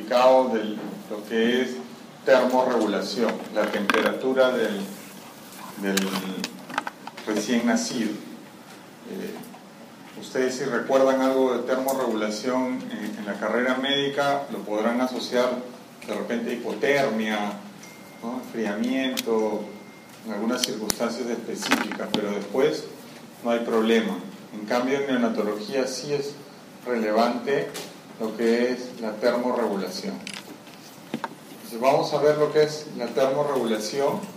significado de lo que es termorregulación, la temperatura del recién nacido. Ustedes, si recuerdan algo de termorregulación en la carrera médica, lo podrán asociar de repente a hipotermia, ¿no? Enfriamiento, en algunas circunstancias específicas, pero después no hay problema. En cambio, en neonatología sí es relevante lo que es la termorregulación. Entonces, vamos a ver lo que es la termorregulación.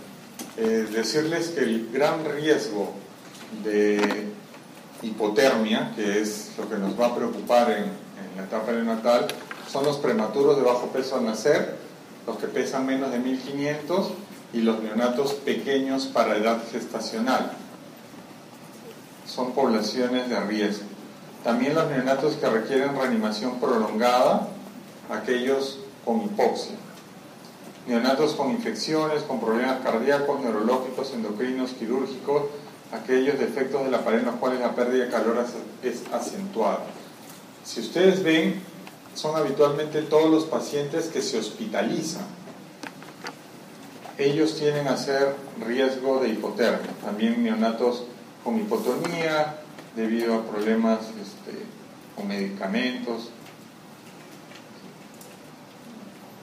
Decirles que el gran riesgo de hipotermia, que es lo que nos va a preocupar en la etapa neonatal, son los prematuros de bajo peso al nacer, los que pesan menos de 1500 y los neonatos pequeños para edad gestacional. Son poblaciones de riesgo. También los neonatos que requieren reanimación prolongada, aquellos con hipoxia. Neonatos con infecciones, con problemas cardíacos, neurológicos, endocrinos, quirúrgicos, aquellos defectos de la pared en los cuales la pérdida de calor es acentuada. Si ustedes ven, son habitualmente todos los pacientes que se hospitalizan. Ellos tienen a ser riesgo de hipotermia. También neonatos con hipotonía debido a problemas con medicamentos.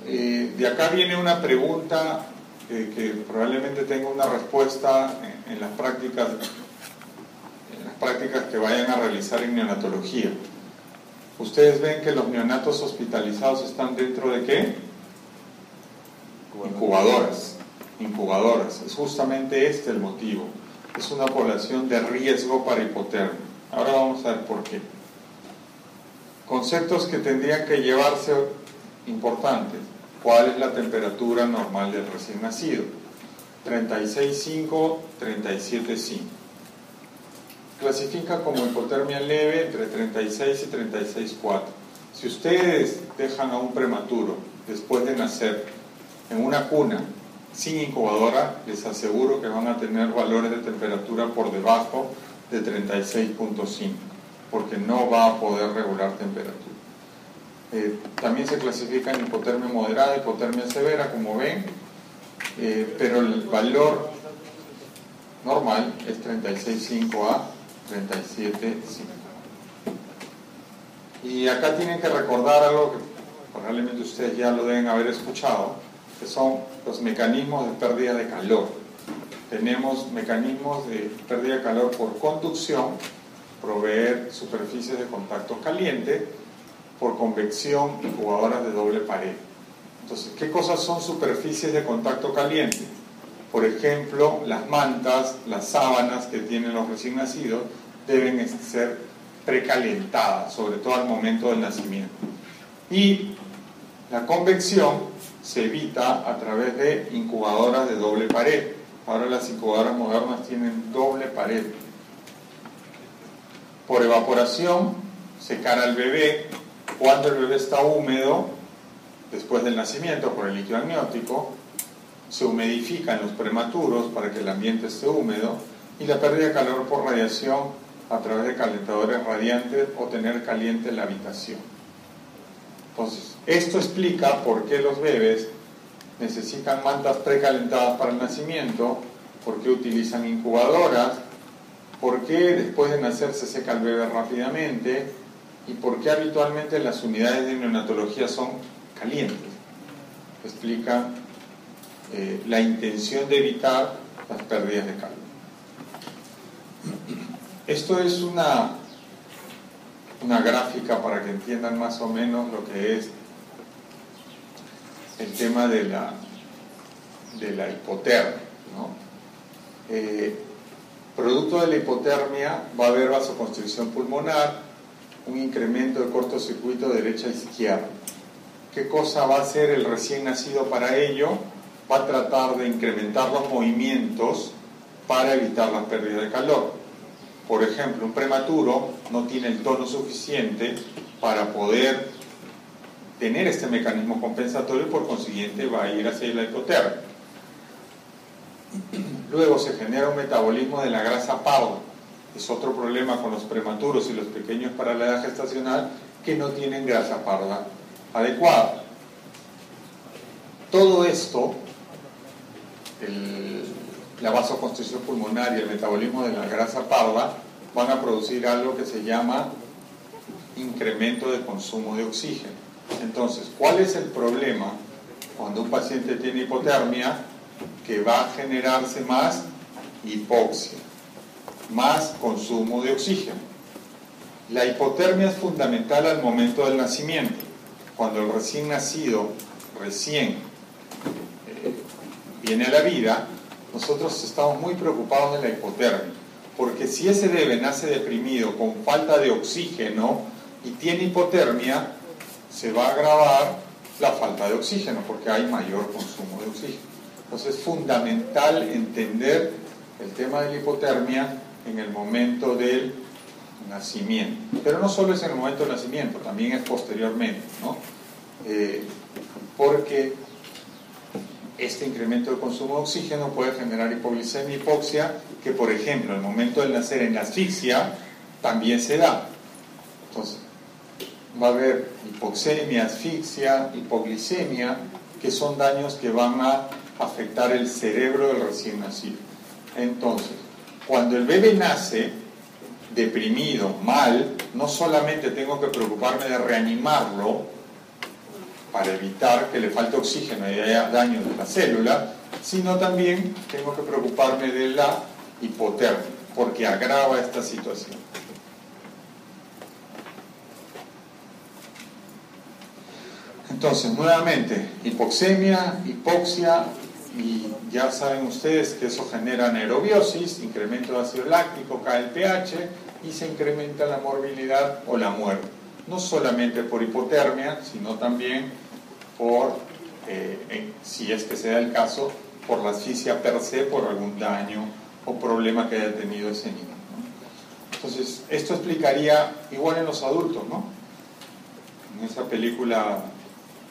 De acá viene una pregunta que probablemente tenga una respuesta en las prácticas que vayan a realizar en neonatología. Ustedes ven que los neonatos hospitalizados están dentro de ¿qué? Incubadoras. Es justamente este el motivo. Es una población de riesgo para hipotermia. Ahora vamos a ver por qué. Conceptos que tendrían que llevarse importantes. ¿Cuál es la temperatura normal del recién nacido? 36,5, 37,5. Clasifica como hipotermia leve entre 36 y 36,4. Si ustedes dejan a un prematuro después de nacer en una cuna sin incubadora, les aseguro que van a tener valores de temperatura por debajo de 36,5, porque no va a poder regular temperatura. También se clasifica en hipotermia moderada, hipotermia severa, como ven, pero el valor normal es 36,5 a 37,5. Y acá tienen que recordar algo que probablemente ustedes ya lo deben haber escuchado, que son los mecanismos de pérdida de calor. Tenemos mecanismos de pérdida de calor por conducción, proveer superficies de contacto caliente, por convección, incubadoras de doble pared. Entonces, ¿qué cosas son superficies de contacto caliente? Por ejemplo, las mantas, las sábanas que tienen los recién nacidos deben ser precalentadas, sobre todo al momento del nacimiento. Y la convección se evita a través de incubadoras de doble pared. Ahora las incubadoras modernas tienen doble pared. Por evaporación, secar al bebé cuando el bebé está húmedo después del nacimiento por el líquido amniótico. Se humidifican los prematuros para que el ambiente esté húmedo, y la pérdida de calor por radiación a través de calentadores radiantes o tener caliente la habitación. Entonces, esto explica por qué los bebés necesitan mantas precalentadas para el nacimiento, por qué utilizan incubadoras, por qué después de nacer se seca el bebé rápidamente y por qué habitualmente las unidades de neonatología son calientes. Explica la intención de evitar las pérdidas de calor. Esto es una gráfica para que entiendan más o menos lo que es el tema de la hipotermia, ¿no? Producto de la hipotermia va a haber vasoconstricción pulmonar, un incremento de cortocircuito derecha a izquierda. ¿Qué cosa va a hacer el recién nacido para ello? Va a tratar de incrementar los movimientos para evitar la pérdida de calor. Por ejemplo, un prematuro no tiene el tono suficiente para poder tener este mecanismo compensatorio y por consiguiente va a ir hacia la hipotermia. Luego se genera un metabolismo de la grasa parda. Es otro problema con los prematuros y los pequeños para la edad gestacional, que no tienen grasa parda adecuada. todo esto, la vasoconstricción pulmonar y el metabolismo de la grasa parda van a producir algo que se llama incremento de consumo de oxígeno. Entonces, ¿cuál es el problema cuando un paciente tiene hipotermia? Que va a generarse más hipoxia, más consumo de oxígeno. La hipotermia es fundamental al momento del nacimiento. Cuando el recién nacido viene a la vida, nosotros estamos muy preocupados de la hipotermia, porque si ese bebé nace deprimido, con falta de oxígeno y tiene hipotermia, se va a agravar la falta de oxígeno, porque hay mayor consumo de oxígeno. Entonces es fundamental entender el tema de la hipotermia en el momento del nacimiento. Pero no solo es en el momento del nacimiento, también es posteriormente, ¿no? Porque este incremento de consumo de oxígeno puede generar hipoglicemia y hipoxia, que por ejemplo en el momento del nacer en la asfixia también se da. Entonces va a haber hipoxemia, asfixia, hipoglicemia, que son daños que van a afectar el cerebro del recién nacido. Entonces, cuando el bebé nace deprimido, mal, no solamente tengo que preocuparme de reanimarlo para evitar que le falte oxígeno y haya daño de la célula, sino también tengo que preocuparme de la hipotermia, porque agrava esta situación. Entonces, nuevamente, hipoxemia, hipoxia, y ya saben ustedes que eso genera anaerobiosis, incremento de ácido láctico, cae el pH y se incrementa la morbilidad o la muerte. No solamente por hipotermia, sino también por, si es que se da el caso, por la asfixia per se, por algún daño o problema que haya tenido ese niño, ¿no? Entonces, esto explicaría igual en los adultos, ¿no? En esa película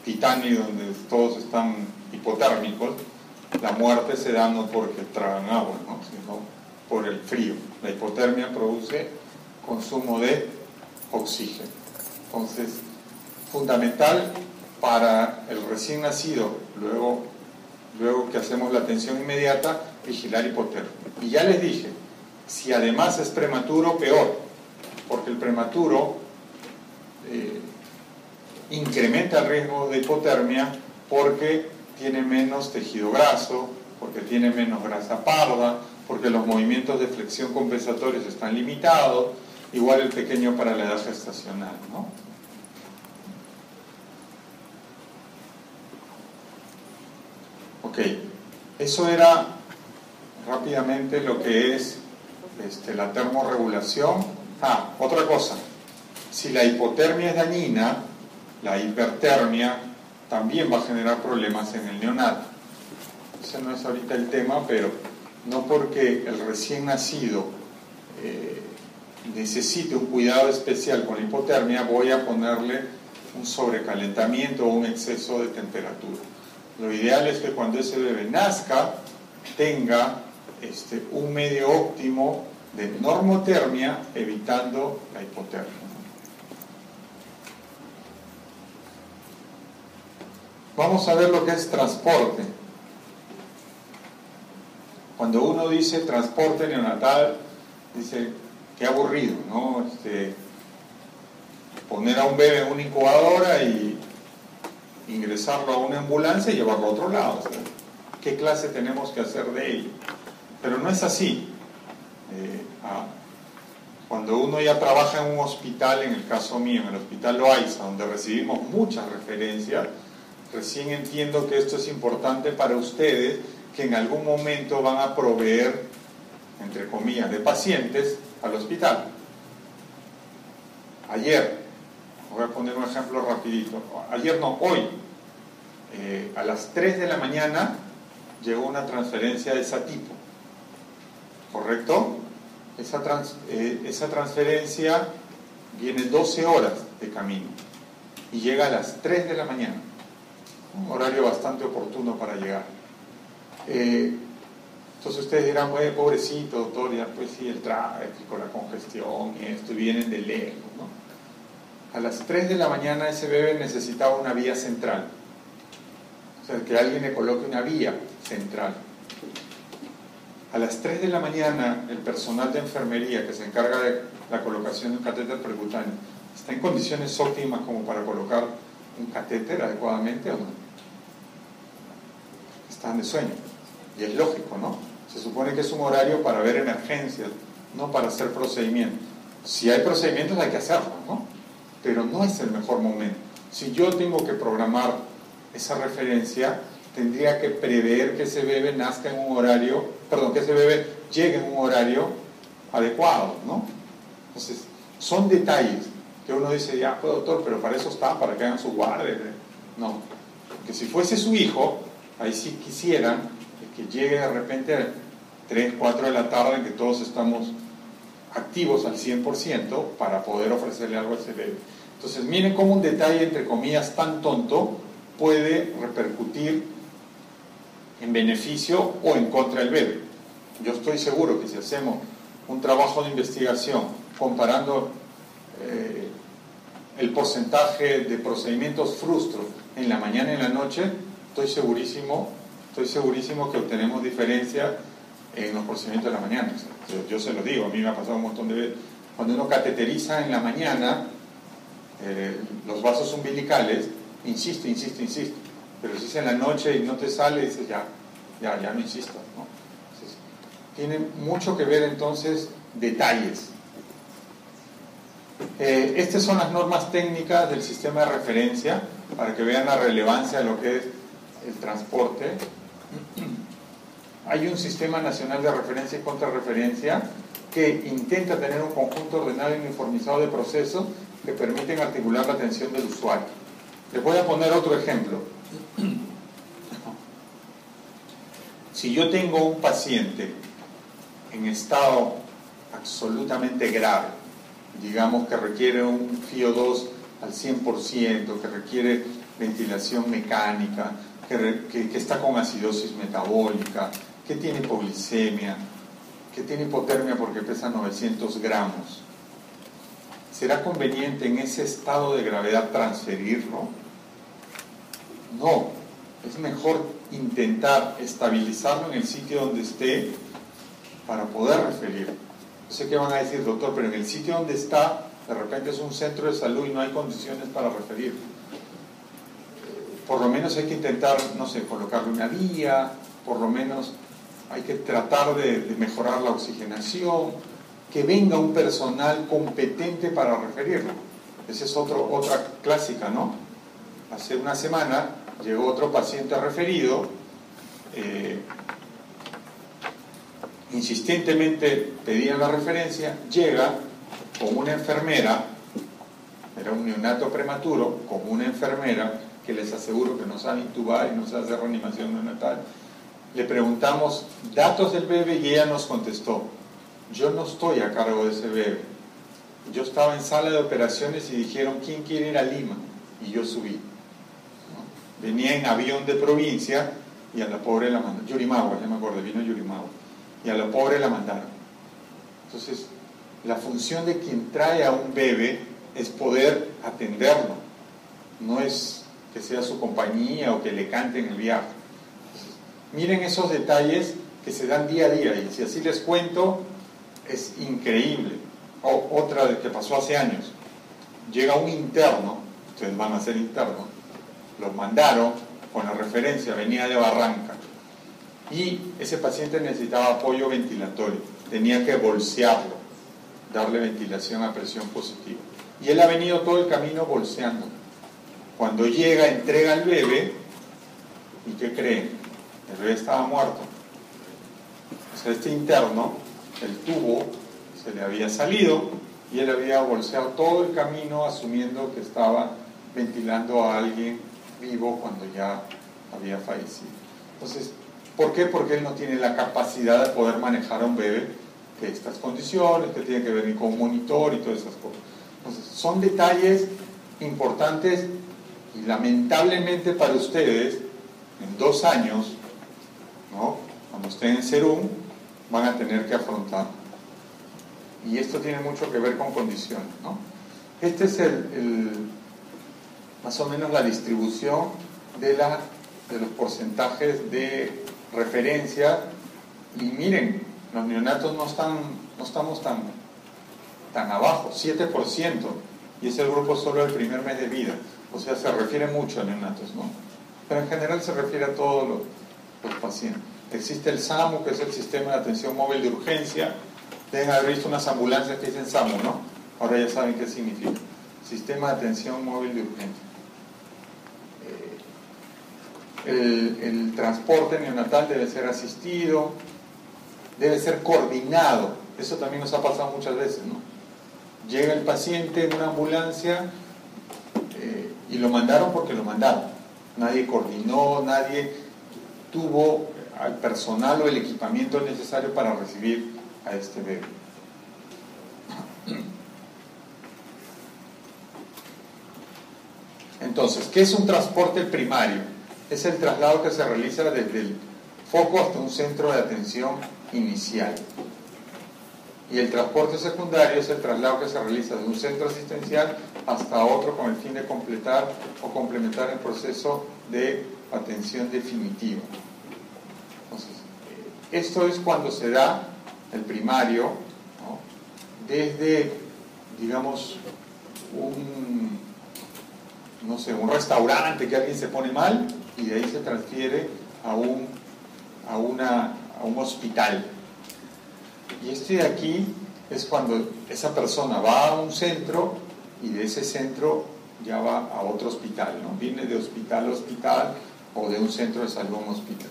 Titanic, donde todos están hipotérmicos, la muerte se da no porque tragan agua, ¿no? Sino por el frío. La hipotermia produce consumo de oxígeno. Entonces, fundamental para el recién nacido, luego que hacemos la atención inmediata, vigilar hipotermia. Y ya les dije, si además es prematuro, peor, porque el prematuro incrementa el riesgo de hipotermia porque tiene menos tejido graso, porque tiene menos grasa parda, porque los movimientos de flexión compensatorios están limitados, igual el pequeño para la edad gestacional, ¿no? Ok, eso era rápidamente lo que es la termorregulación. Otra cosa, si la hipotermia es dañina, la hipertermia también va a generar problemas en el neonato. Ese no es ahorita el tema, pero no porque el recién nacido necesite un cuidado especial con la hipotermia, voy a ponerle un sobrecalentamiento o un exceso de temperatura. Lo ideal es que cuando ese bebé nazca tenga un medio óptimo de normotermia, evitando la hipotermia. Vamos a ver lo que es transporte. Cuando uno dice transporte neonatal, dice, qué aburrido, ¿no? Poner a un bebé en una incubadora y ingresarlo a una ambulancia y llevarlo a otro lado. ¿Sí? ¿Qué clase tenemos que hacer de ello? Pero no es así. Cuando uno ya trabaja en un hospital, en el caso mío, en el Hospital Loaiza, donde recibimos muchas referencias, recién entiendo que esto es importante para ustedes, que en algún momento van a proveer, entre comillas, de pacientes al hospital. Ayer, voy a poner un ejemplo rapidito, hoy, a las 3 de la mañana llegó una transferencia de Satipo, ¿correcto? Esa transferencia viene 12 horas de camino y llega a las 3 de la mañana, un horario bastante oportuno para llegar. Entonces ustedes dirán, pobrecito doctor, ya pues sí, el tráfico, la congestión y esto, vienen de lejos, ¿no? A las 3 de la mañana ese bebé necesitaba una vía central. O sea, que alguien le coloque una vía central. A las 3 de la mañana, el personal de enfermería que se encarga de la colocación de un catéter percutáneo está en condiciones óptimas como para colocar un catéter adecuadamente o no. Están de sueño. Y es lógico, ¿no? Se supone que es un horario para ver emergencias, no para hacer procedimientos. Si hay procedimientos hay que hacerlos, ¿no? Pero no es el mejor momento. Si yo tengo que programar esa referencia, tendría que prever que ese bebé nazca en un horario, que ese bebé llegue en un horario adecuado, ¿no? Entonces, son detalles que uno dice, ya, pues doctor, pero para eso está, para que hagan su guardia. No, porque si fuese su hijo, ahí sí quisieran que llegue de repente a 3, 4 de la tarde en que todos estamos activos al 100% para poder ofrecerle algo a ese bebé. Entonces, miren cómo un detalle, entre comillas, tan tonto puede repercutir en beneficio o en contra del bebé. Yo estoy seguro que si hacemos un trabajo de investigación comparando el porcentaje de procedimientos frustros en la mañana y en la noche, estoy segurísimo que obtenemos diferencia en los procedimientos de la mañana. O sea, yo se lo digo, a mí me ha pasado un montón de veces. Cuando uno cateteriza en la mañana los vasos umbilicales, insisto, pero si es en la noche y no te sale, dices ya no insistas, ¿no? Entonces, tiene mucho que ver entonces detalles. Estas son las normas técnicas del sistema de referencia para que vean la relevancia de lo que es el transporte. Hay un sistema nacional de referencia y contrarreferencia que intenta tener un conjunto ordenado y uniformizado de procesos que permiten articular la atención del usuario. Les voy a poner otro ejemplo. Si yo tengo un paciente en estado absolutamente grave, digamos que requiere un FiO2 al 100%, que requiere ventilación mecánica, que está con acidosis metabólica, que tiene hipoglicemia, que tiene hipotermia porque pesa 900 gramos, ¿será conveniente en ese estado de gravedad transferirlo? No, es mejor intentar estabilizarlo en el sitio donde esté para poder referir. Yo sé que van a decir, doctor, pero en el sitio donde está, de repente es un centro de salud y no hay condiciones para referir. Por lo menos hay que intentar, no sé, colocarle una vía, por lo menos hay que tratar de mejorar la oxigenación, que venga un personal competente para referirlo. Esa es otra clásica, ¿no? Hace una semana llegó otro paciente referido, insistentemente pedían la referencia, llega con una enfermera, era un neonato prematuro, con una enfermera que les aseguro que no sabe intubar y no sabe hacer reanimación neonatal. Le preguntamos datos del bebé y ella nos contestó, yo no estoy a cargo de ese bebé, yo estaba en sala de operaciones y dijeron, ¿quién quiere ir a Lima? Y yo subí, ¿no? Venía en avión de provincia y a la pobre la mandaron, Yurimaguas, ya me acuerdo, vino Yurimaguas, y a la pobre la mandaron. Entonces, la función de quien trae a un bebé es poder atenderlo, no es que sea su compañía o que le cante en el viaje. Entonces, miren esos detalles que se dan día a día, y si así les cuento, es increíble. Otra que pasó hace años, llega un interno, ustedes van a ser internos, los mandaron con la referencia, venía de Barranca, y ese paciente necesitaba apoyo ventilatorio, tenía que bolsearlo, darle ventilación a presión positiva, y él ha venido todo el camino bolseando. Cuando llega, entrega al bebé, ¿y qué creen? El bebé estaba muerto. O sea, este interno, el tubo se le había salido y él había bolseado todo el camino asumiendo que estaba ventilando a alguien vivo cuando ya había fallecido. Entonces, ¿por qué? Porque él no tiene la capacidad de poder manejar a un bebé que estas condiciones, que tiene que venir con un monitor y todas esas cosas. Entonces, son detalles importantes y lamentablemente para ustedes, en 2 años, ¿no?, cuando estén en Serum, van a tener que afrontar. Y esto tiene mucho que ver con condiciones, ¿no? Este es más o menos la distribución de la de los porcentajes de referencia, y miren, los neonatos no estamos tan abajo, 7%, y es el grupo solo del primer mes de vida, o sea, se refiere mucho a neonatos, ¿no? Pero en general se refiere a todos los pacientes. Existe el SAMU, que es el Sistema de Atención Móvil de Urgencia. Deben haber visto unas ambulancias que dicen SAMU, ¿no? Ahora ya saben qué significa. Sistema de Atención Móvil de Urgencia. El transporte neonatal debe ser asistido, debe ser coordinado. Eso también nos ha pasado muchas veces, ¿no? Llega el paciente en una ambulancia y lo mandaron porque lo mandaron. Nadie coordinó, nadie tuvo al personal o el equipamiento necesario para recibir a este bebé. Entonces, ¿qué es un transporte primario? Es el traslado que se realiza desde el foco hasta un centro de atención inicial. Y el transporte secundario es el traslado que se realiza de un centro asistencial hasta otro con el fin de completar o complementar el proceso de atención definitiva. Entonces, esto es cuando se da el primario, ¿no? Desde, digamos, un restaurante que alguien se pone mal y de ahí se transfiere a un hospital. Y este de aquí es cuando esa persona va a un centro y de ese centro ya va a otro hospital, ¿no? Viene de hospital a hospital o de un centro de salud a un hospital.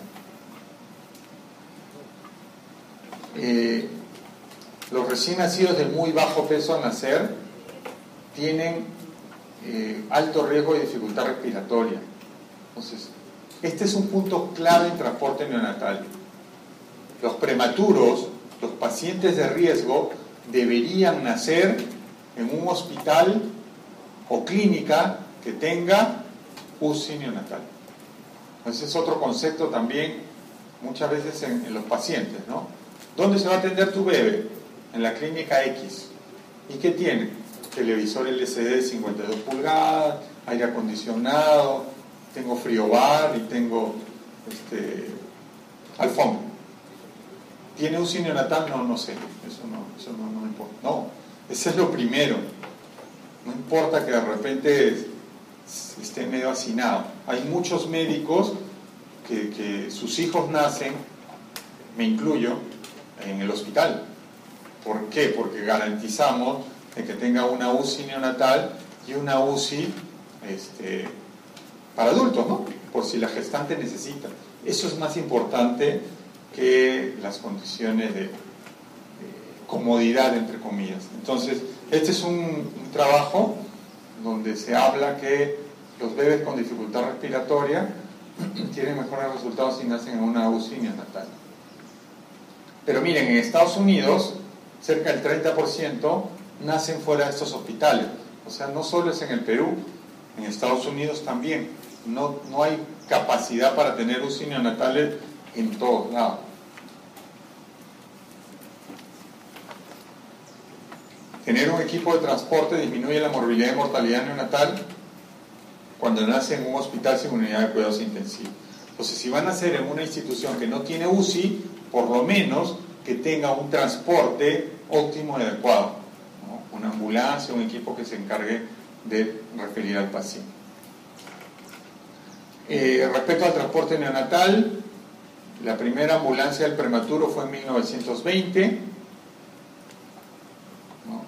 Los recién nacidos de muy bajo peso al nacer tienen alto riesgo de dificultad respiratoria. Entonces, este es un punto clave en transporte neonatal. Los prematuros, los pacientes de riesgo, deberían nacer en un hospital o clínica que tenga UCI neonatal. Ese es otro concepto también muchas veces en los pacientes, ¿no? ¿Dónde se va a atender tu bebé? En la clínica X. ¿Y qué tiene? Televisor LCD de 52 pulgadas, aire acondicionado, tengo frigobar y tengo alfombra. ¿Tiene UCI neonatal? No sé, eso no me importa. No, ese es lo primero. No importa que de repente esté medio hacinado. Hay muchos médicos que sus hijos nacen, me incluyo, en el hospital. ¿Por qué? Porque garantizamos de que tenga una UCI neonatal y una UCI para adultos, ¿no? Por si la gestante necesita. Eso es más importante que las condiciones de comodidad, entre comillas. Entonces, este es un trabajo donde se habla que los bebés con dificultad respiratoria tienen mejores resultados si nacen en una UCI neonatal. Pero miren, en Estados Unidos, cerca del 30% nacen fuera de estos hospitales. O sea, no solo es en el Perú, en Estados Unidos también. No hay capacidad para tener UCI neonatales en todos lados. Tener un equipo de transporte disminuye la morbilidad y mortalidad neonatal cuando nace en un hospital sin unidad de cuidados intensivos. Entonces, si van a nacer en una institución que no tiene UCI, por lo menos que tenga un transporte óptimo y adecuado, ¿no? Una ambulancia, un equipo que se encargue de referir al paciente. Respecto al transporte neonatal, la primera ambulancia del prematuro fue en 1920. ¿No?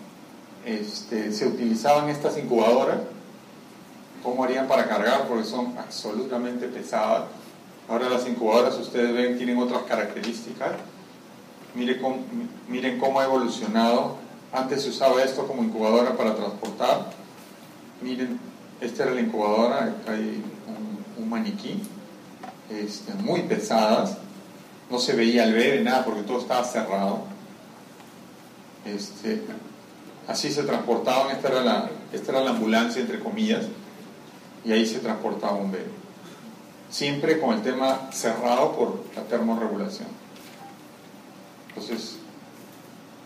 Se utilizaban estas incubadoras. ¿Cómo harían para cargar? Porque son absolutamente pesadas. Ahora las incubadoras, ustedes ven, tienen otras características. Miren cómo ha evolucionado. Antes se usaba esto como incubadora para transportar. Miren, esta era la incubadora. Acá hay un maniquí. Muy pesadas. No se veía el bebé, nada, porque todo estaba cerrado. Así se transportaban. Esta era la ambulancia, entre comillas. Y ahí se transportaba un bebé. Siempre con el tema cerrado por la termorregulación. Entonces,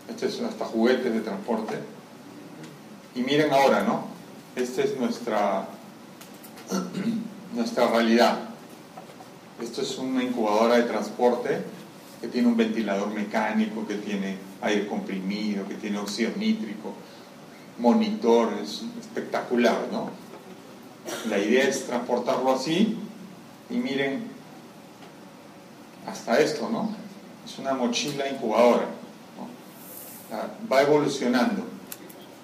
es hasta juguetes de transporte. Y miren ahora, ¿no? Esta es nuestra realidad. Esto es una incubadora de transporte que tiene un ventilador mecánico, que tiene aire comprimido, que tiene óxido nítrico, monitores, espectacular, ¿no? La idea es transportarlo así y miren, hasta esto, ¿no? Es una mochila incubadora, ¿no? Va evolucionando,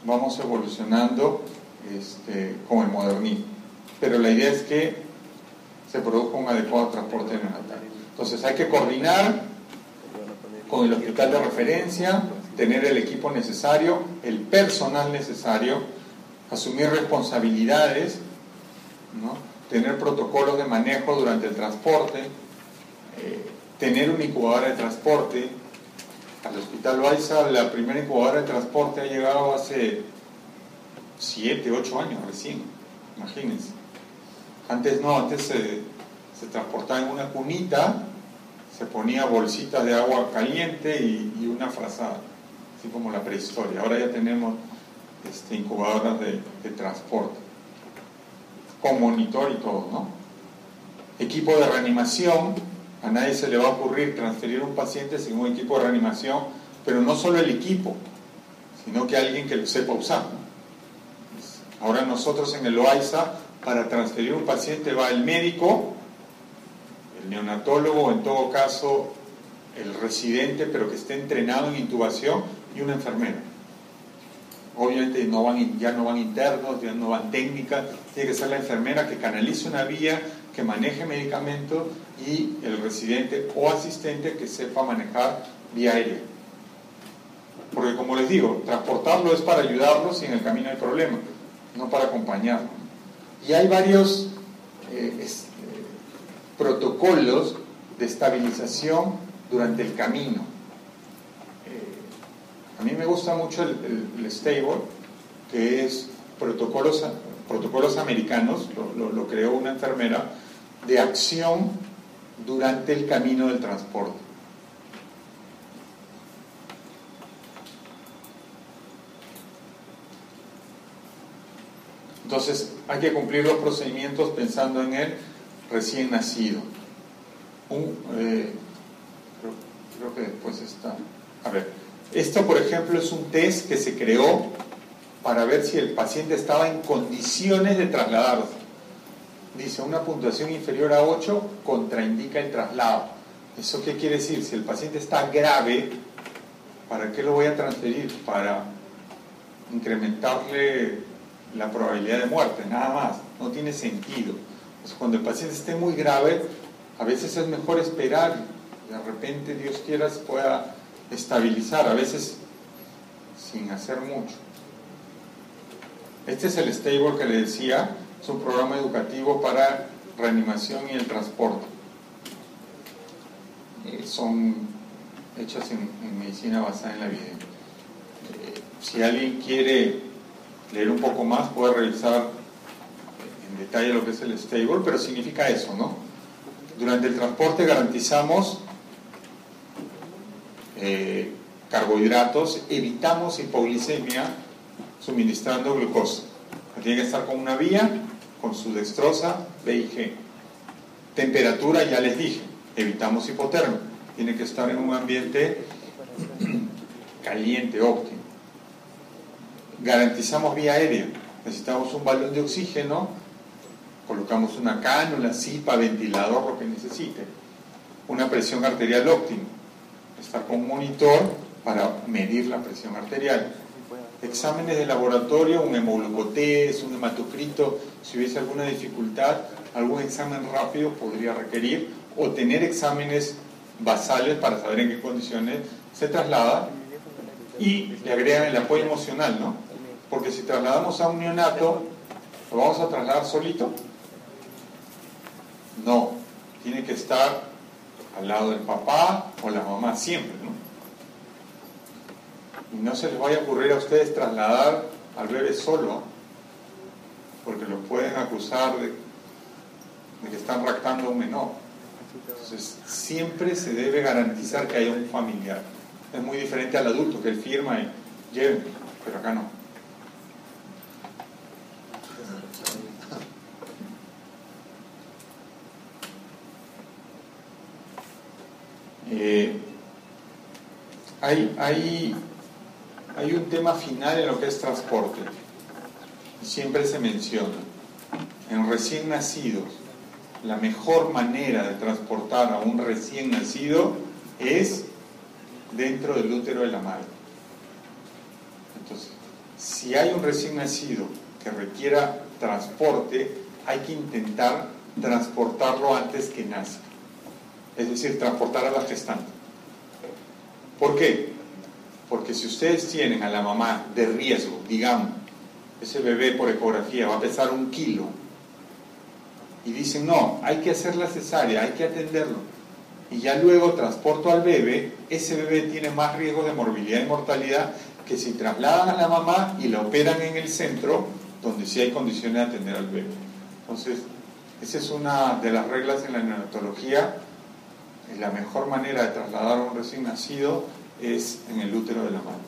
vamos evolucionando con el modernismo, pero la idea es que se produzca un adecuado transporte neonatal. Entonces hay que coordinar con el hospital de referencia, tener el equipo necesario, el personal necesario, asumir responsabilidades, ¿no? Tener protocolos de manejo durante el transporte, tener una incubadora de transporte. Al Hospital Loaiza la primera incubadora de transporte ha llegado hace 7, 8 años recién, imagínense. Antes no, antes se transportaba en una cunita, se ponía bolsitas de agua caliente y una frazada, así como la prehistoria. Ahora ya tenemos incubadoras de transporte, con monitor y todo, ¿no? Equipo de reanimación, a nadie se le va a ocurrir transferir un paciente sin un equipo de reanimación, pero no solo el equipo, sino que alguien que lo sepa usar, ¿no? Ahora nosotros en el Loaiza, para transferir un paciente va el médico, el neonatólogo, en todo caso el residente, pero que esté entrenado en intubación, y una enfermera. Obviamente ya no van internos, ya no van técnicas, tiene que ser la enfermera que canalice una vía, que maneje medicamentos, y el residente o asistente que sepa manejar vía aérea. Porque como les digo, transportarlo es para ayudarlos y en el camino hay problema, no para acompañarlos. Y hay varios protocolos de estabilización durante el camino. A mí me gusta mucho el stable, que es protocolos americanos, lo creó una enfermera, de acción durante el camino del transporte. Entonces hay que cumplir los procedimientos pensando en el recién nacido. Creo que después está. A ver, esto por ejemplo es un test que se creó para ver si el paciente estaba en condiciones de trasladarse. Dice, una puntuación inferior a 8 contraindica el traslado. ¿Eso qué quiere decir? Si el paciente está grave, ¿para qué lo voy a transferir? Para incrementarle la probabilidad de muerte, nada más. No tiene sentido. Pues cuando el paciente esté muy grave, a veces es mejor esperar y de repente, Dios quiera, se pueda estabilizar, a veces sin hacer mucho. Este es el stable que le decía, es un programa educativo para reanimación y el transporte. Son hechas en medicina basada en la evidencia. Si alguien quiere leer un poco más, puede revisar en detalle lo que es el stable, pero significa eso, ¿no? Durante el transporte garantizamos carbohidratos, evitamos hipoglicemia suministrando glucosa. Tiene que estar con una vía, con su dextrosa, B y G. Temperatura, ya les dije, evitamos hipotermia. Tiene que estar en un ambiente caliente, óptimo. Garantizamos vía aérea. Necesitamos un balón de oxígeno, colocamos una cánula, cipa, ventilador, lo que necesite. Una presión arterial óptima. Estar con un monitor para medir la presión arterial. Exámenes de laboratorio, un hemoglucotés, un hematocrito, si hubiese alguna dificultad, algún examen rápido podría requerir, o tener exámenes basales para saber en qué condiciones se traslada, y le agregan el apoyo emocional, ¿no? Porque si trasladamos a un neonato, ¿lo vamos a trasladar solito? No, tiene que estar al lado del papá o la mamá siempre, ¿no? Y no se les vaya a ocurrir a ustedes trasladar al bebé solo, porque los pueden acusar de que están raptando a un menor. Entonces, siempre se debe garantizar que haya un familiar. Es muy diferente al adulto, que él firma y lleve, pero acá no. Hay un tema final en lo que es transporte. Siempre se menciona. En recién nacidos, la mejor manera de transportar a un recién nacido es dentro del útero de la madre. Entonces, si hay un recién nacido que requiera transporte, hay que intentar transportarlo antes que nazca. Es decir, transportar a la gestante. ¿Por qué? Porque si ustedes tienen a la mamá de riesgo, digamos, ese bebé por ecografía va a pesar 1 kilo, y dicen, no, hay que hacer la cesárea, hay que atenderlo, y ya luego transporto al bebé, ese bebé tiene más riesgo de morbilidad y mortalidad que si trasladan a la mamá y la operan en el centro, donde sí hay condiciones de atender al bebé. Entonces, esa es una de las reglas en la neonatología. La mejor manera de trasladar a un recién nacido es en el útero de la madre.